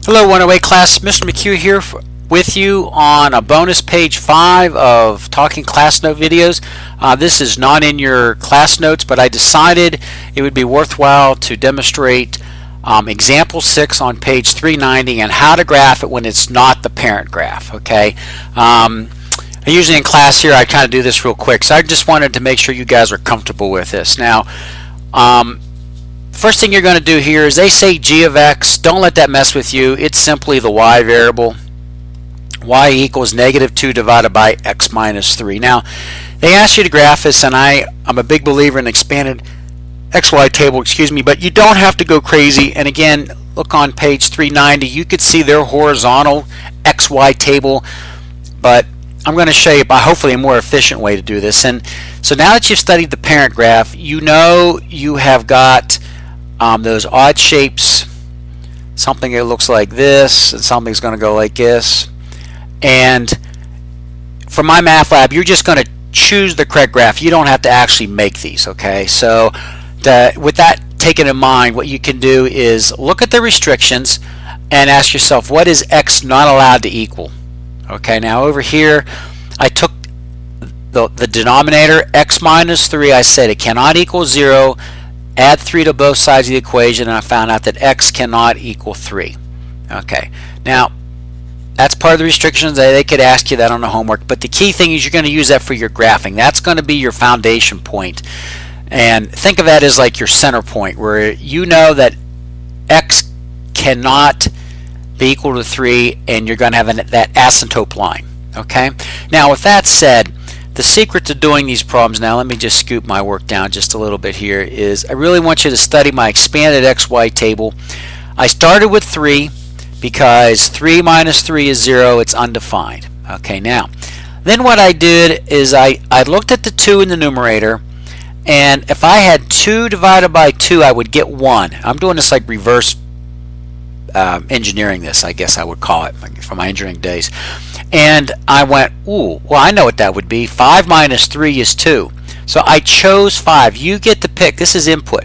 Hello 108 class, Mr. McHugh here with you on a bonus page 5 of Talking Class Note videos. This is not in your class notes, but I decided it would be worthwhile to demonstrate example 6 on page 390 and how to graph it when it's not the parent graph. Okay. Usually in class here I kind of do this real quick, so I just wanted to make sure you guys are comfortable with this. Now, first thing you're going to do here is they say g of x. Don't let that mess with you. It's simply the y variable. Y equals -2 divided by x minus 3. Now, they ask you to graph this, and I'm a big believer in expanded XY table, but you don't have to go crazy. And again, look on page 390. You could see their horizontal XY table, but I'm going to show you by hopefully a more efficient way to do this. And so now that you've studied the parent graph, you know you have got those odd shapes, something that looks like this, and something's going to go like this. And for MyMathLab, you're just going to choose the correct graph. You don't have to actually make these, okay? So with that taken in mind, what you can do is look at the restrictions and ask yourself, what is x not allowed to equal? Okay, now over here, I took the denominator, x minus 3, I said it cannot equal 0. Add 3 to both sides of the equation, and I found out that x cannot equal 3. Okay, now that's part of the restrictions. They could ask you that on the homework, but the key thing is you're going to use that for your graphing. That's going to be your foundation point, and think of that as like your center point, where you know that x cannot be equal to 3, and you're going to have that asymptote line. Okay, now with that said, the secret to doing these problems, now let me just scoop my work down just a little bit here, is I really want you to study my expanded XY table. I started with 3 because 3 minus 3 is 0, it's undefined. Okay, now, then what I did is I looked at the 2 in the numerator, and if I had 2 divided by 2, I would get 1. I'm doing this like reverse engineering this, I guess I would call it, from my engineering days. And I went, ooh, well, I know what that would be. 5 minus 3 is 2. So I chose 5. You get to pick. This is input.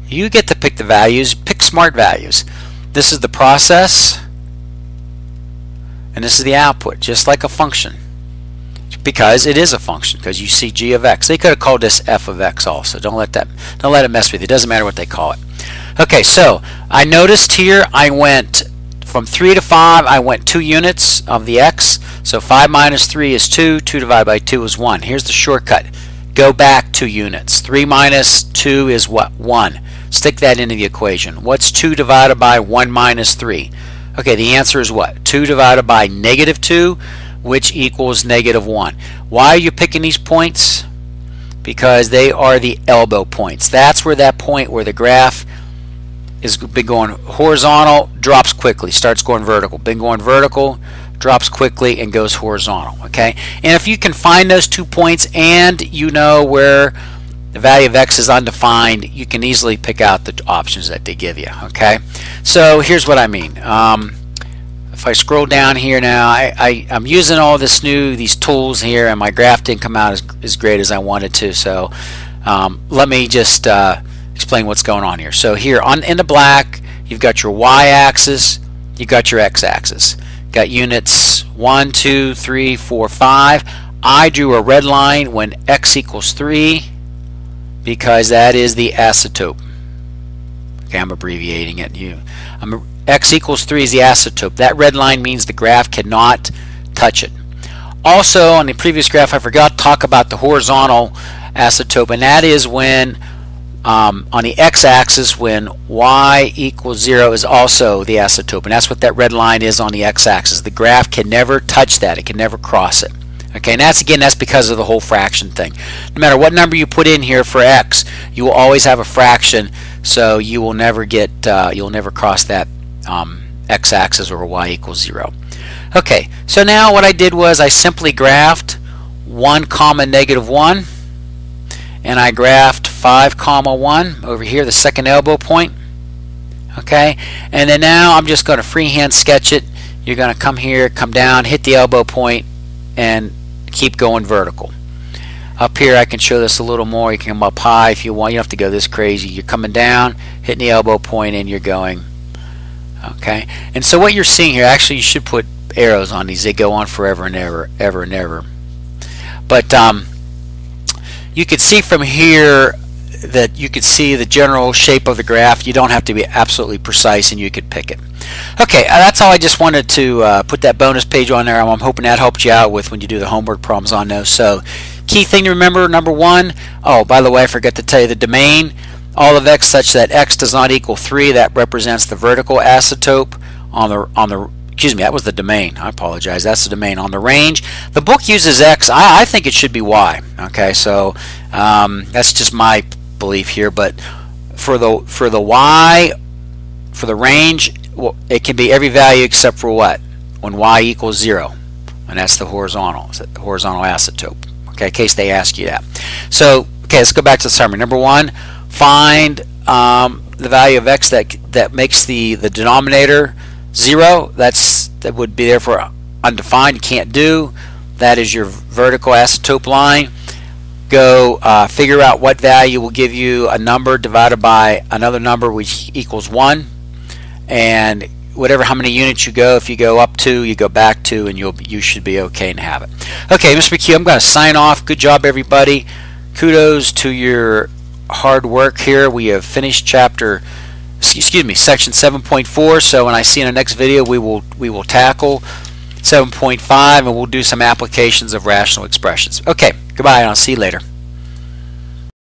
You get to pick the values. Pick smart values. This is the process, and this is the output, just like a function, because it is a function, because you see g of x. They could have called this f of x also. Don't let it mess with you. It doesn't matter what they call it. Okay, so I noticed here I went from 3 to 5, I went 2 units of the x. So 5 minus 3 is 2. 2 divided by 2 is 1. Here's the shortcut. Go back 2 units. 3 minus 2 is what? 1. Stick that into the equation. What's 2 divided by 1 minus 3? Okay, the answer is what? 2 divided by -2, which equals -1. Why are you picking these points? Because they are the elbow points. That's where that point where the graph is been going horizontal, drops quickly, starts going vertical. Been going vertical, drops quickly, and goes horizontal. Okay, and if you can find those 2 points and you know where the value of x is undefined, you can easily pick out the options that they give you. Okay, so here's what I mean. If I scroll down here now, I'm using all these tools here, and my graph didn't come out as great as I wanted to. So let me just explain what's going on here. So here in the black, you've got your y-axis, you've got your x-axis. Got units 1, 2, 3, 4, 5. I drew a red line when x equals 3 because that is the asymptote. Okay, I'm abbreviating it. X equals 3 is the asymptote. That red line means the graph cannot touch it. Also, on the previous graph, I forgot to talk about the horizontal asymptote, and that is when on the x-axis, when y equals 0 is also the asymptote, and that's what that red line is on the x-axis. The graph can never touch that. It can never cross it. Okay, and that's because of the whole fraction thing. No matter what number you put in here for x, you will always have a fraction, so you will never get you'll never cross that x-axis or y equals 0. Okay, so now what I did was I simply graphed 1, -1, and I graphed 5, 1 over here, the second elbow point. Okay, and then now I'm just going to freehand sketch it. You're going to come here, come down, hit the elbow point, and keep going vertical. Up here I can show this a little more. You can come up high if you want. You don't have to go this crazy. You're coming down, hitting the elbow point, and you're going Okay, and so what you're seeing here, actually you should put arrows on these. They go on forever and ever, ever and ever. But you can see from here that you can see the general shape of the graph. You don't have to be absolutely precise, and you could pick it. Okay, that's all. I just wanted to put that bonus page on there. I'm hoping that helped you out with when you do the homework problems on those. So key thing to remember, number one, oh, by the way, I forgot to tell you the domain. All of x such that x does not equal 3, that represents the vertical asymptote on the excuse me, that was the domain. I apologize. That's the domain. On the range, the book uses x. I think it should be y. Okay, so that's just my belief here. But for the y, for the range, well, it can be every value except for what? When y equals 0, and that's the horizontal asymptote. Okay, in case they ask you that. So okay, let's go back to the summary. Number one. Find the value of x that makes the denominator 0. That would be therefore undefined. You can't do. That is your vertical asymptote line. Go figure out what value will give you a number divided by another number which equals 1, and whatever how many units you go, if you go up 2, you go back 2, and you should be okay and have it. Okay, Mr. McHugh, I'm going to sign off. Good job, everybody. Kudos to your hard work here. We have finished section 7.4. So when I see in the next video, we will tackle 7.5, and we'll do some applications of rational expressions. Okay, goodbye, and I'll see you later.